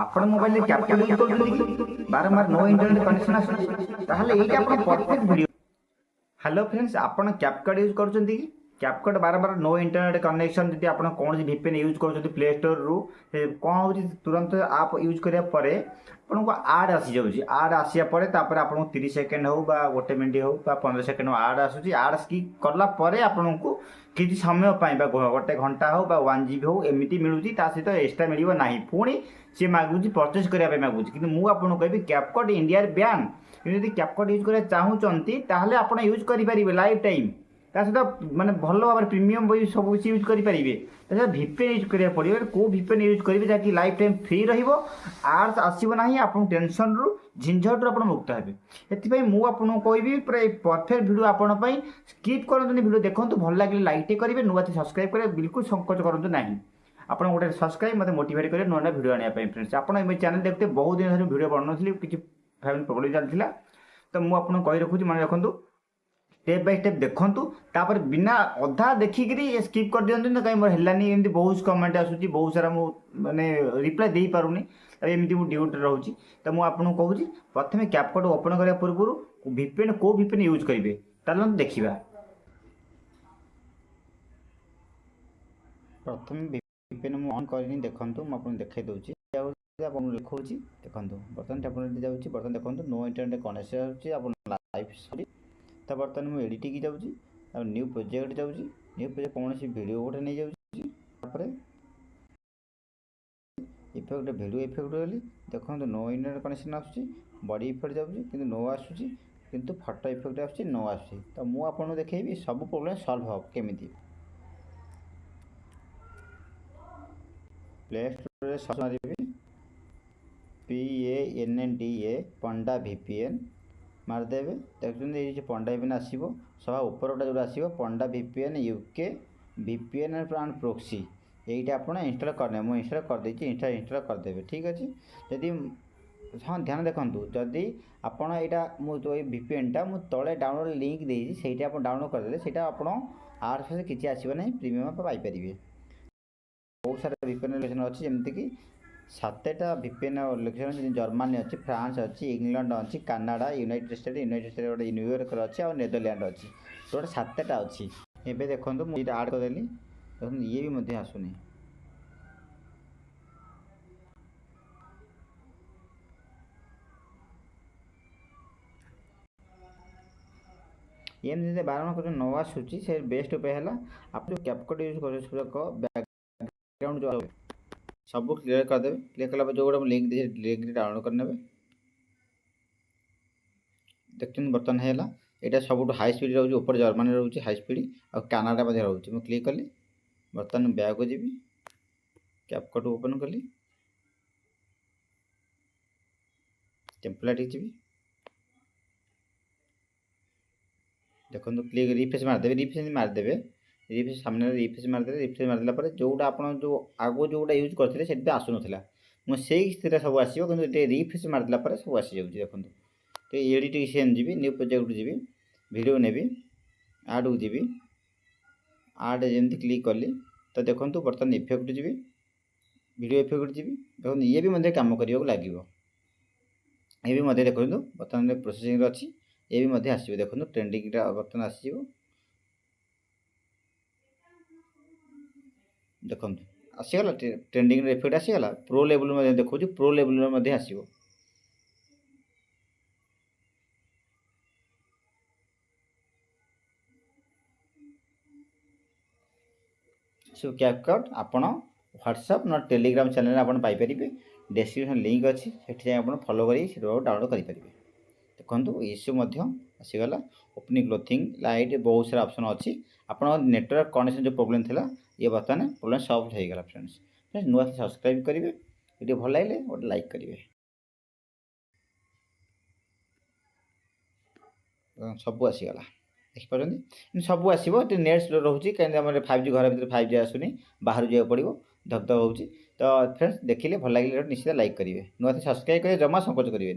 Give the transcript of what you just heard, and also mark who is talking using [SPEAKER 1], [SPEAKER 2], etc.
[SPEAKER 1] ଆପଣ ମୋବାଇଲରେ CapCut use କରୁଛନ୍ତି କି ବାରମ୍ବାର नो इंटरनेट कनेक्शन आସୁଛି ତାହେଲେ ଏଇଟା ଆପଣ ପରଫେକ୍ଟ ଭିଡ଼ିଓ। हेलो फ्रेंड्स, आपण कैपकट यूज करछंती कि कैपकट बार नो इंटरनेट कनेक्शन जदि आपण कौन VPN यूज करछंती प्ले स्टोर रु कौन हो तुरंत आप यूज करिया परे आपन को आड आसी जाउची। आड आसिया परे तापर आपन 30 सेकंड हो बा 1 मिनिट हो बा 15 सेकंड आड आसुची। आड स्किप करला परे आपन को किछि समय पाई बा 1 घंटा हो बा 1 GB हो एमिति मिलुची। ता सहित एक्स्ट्रा मिलिबो नाही। पुणी से मागुची परचेज करिया पे मागुची, किंतु मु आपन कहबी कैपकट इंडिया रे बैन। यदि कैपकट यूज करिया चाहूचंती ताहले आपण यूज करि परिबे लाइफ टाइम। ता सहित माने भल भाव प्रीमियम बई सब किछि यूज करि परिबे। ता VPN यूज करिया पड़िबो। को VPN यूज करिबे जाकि लाइफ टाइम फ्री रहिबो, आर्स आसीबो नाही, आपण टेंशन रु झिंझट रु आपण मुक्त हेबे। एथि पई मु आपन कहबी पूरा परफेक्ट वीडियो आपण पई स्किप करंतुनी। वीडियो देखंतु, भल लागिले लाइक टे करिवे, नुआती सब्सक्राइब करे बिल्कुल संकोच करंतु नाही। आपण गोटे सब्सक्राइब मते मोटिवेट करे नुआ वीडियो आनिया पई। फ्रेंड्स, आपण ए चैनल देखते बहुत दिन धरि वीडियो बननथली, किछि फैमिली प्रॉब्लम चलथिला। तो मु आपन कहि रखुची, मन रखंतु, स्टेप बाय स्टेप देखंतु, तापर बिना अधा देखिकरी स्किप कर दियंतु न। कहीं मोर हेलानी एमती बहुत कमेंट आसुची, बहुत सारा मु माने रिप्लाई देई पारुनी, एमती मु ड्यूटी रहउची। तो मु आपन कहूची प्रथमे कैपकट ओपन करिया पूर्व VPN को VPN यूज करिवे ताले देखिबा। प्रथमे VPN मु ऑन करिनी, देखंतु मु आपन देखाइ दउची। आपन लिखौची देखंतु, बर्तन टैबलेट जाउची। बर्तन देखंतु नो इंटरनेट कनेक्शन आउची। आपन लाइव स्टोरी तो बर्तन मु एडिटिंग की जाउची, आ न्यू प्रोजेक्ट जाउची। न्यू प्रोजेक्ट कोनसी वीडियो गोटे नै जाउची। तापर इफेक्ट वीडियो इफेक्ट होली देखंतु नो इंटरनेट कनेक्शन आउची। बॉडी इफेक्ट जाउची किंतु नो आसुची, किंतु फोटो इफेक्ट आसुची नो आसुची। तो मु आपन देखैबी सब प्रॉब्लम सॉल्व हो केमिति। प्ले स्टोर रे सर्च मारिबी PANDA पंडा VPN मारदेवे। देखते ये पंडा VPN आसो सभा उपरटा जो आसो Panda VPN UK VPN and proxy. यहीटा आप इंस्टॉल करने मुझे इंस्टॉल कर देती, इंस्टॉल करदेवे। ठीक अच्छे। जदि हाँ ध्यान देखूँ, जदि आपड़ यहाँ VPN टा मुझे तले डाउनलोड लिंक देती से आप डाउनलोड करदे, से आर फेस किसी आसो ना, प्रीमियम पाइपर। बहुत सारा VPN लोकेशन अच्छी, जमीक 7टा VPN लोकेशन जर्मनी अच्छी, फ्रांस अच्छी, इंग्लैंड अच्छी, कनाडा, यूनाइटेड स्टेट गोटे न्यूयॉर्क अच्छी, और नेदरलैंड अच्छी। टोटल 7टा अच्छी। एबे देखो मुझे आड करदेली, देखो ये भी आसुनी। एमती बारम्बार कर न आसूची से बेस्ट उपाय है आप जो कैपकट यूज कर बैकग्राउंड जो सब क्लियर करदे। क्लियर कला जो गोटे लिंक दे लिंक डाउनलोड करने। देखते बर्तन है यहाँ सब हाई स्पीड रोचे, ऊपर जर्मनी रोचे हाई स्पीड, और कनाडा रोचे। मुझे क्लिक कली, बर्तन बैक को जी, कैपकट ओपन कली, टेम्पलेट जी। देखो क्लिक रिफ्रेश मारदेवे, रिफ्रेश मारदेवे, रिफ्रेश सामने रिफ्रेश मारदेवे। रिफ्रेश मारदेला पर जोटा आप जो आगो जोटा यूज करते से आसू ना, मुझे से स्थिर सब आसो, कि रिफ्रेश मारदेला पर सब आसी जाऊँगी। देखो तो एडिटिंग जी, न्यू प्रोजेक्ट जी, वीडियो नेबी, आड को जी, आड जमी क्लिक कली तो देखो बर्तमान इफेक्ट जी, वीडियो इफेक्ट जी। देखो ये भी कम करने लगे। ये भी देखो बर्तमान प्रोसेसिंग अच्छी, ये भी आसो। देखो ट्रेंडिंग बर्तमान आसो, देखो आसीगला ट्रेंडिंग इफेक्ट आसीगला। प्रो लेवल में देखो, प्रो लेवल में आसो। सो कैपकट आपण व्हाट्सएप न टेलीग्राम चैनल आप पाइपर। डिस्क्रिप्शन लिंक अच्छी, से आप फॉलो कर डाउनलोड करेंगे। देखो इश्यू आसीगला। ओपनिंग क्लोथिंग लाइट बहुत सारा ऑप्शन अच्छी। आप नेटवर्क कनेक्शन जो प्रॉब्लम था ये बर्तमान प्रॉब्लम सॉल्व हो गला। फ्रेंड्स, नुआ सब्सक्राइब करेंगे, वीडियो भल लगे गोटे लाइक करेंगे। सब आसीगला देखिपारे, सब आसो। नेट स्लो रोचे कहीं 5G घर भर 5G आसुनी, बाहर जावाक पड़ो, धक धक हो। तो फ्रेंड्स देखिए भल लगे निश्चित लाइक करेंगे, नुआ सब्सक्राइब करेंगे, जमा संकोच करेंगे।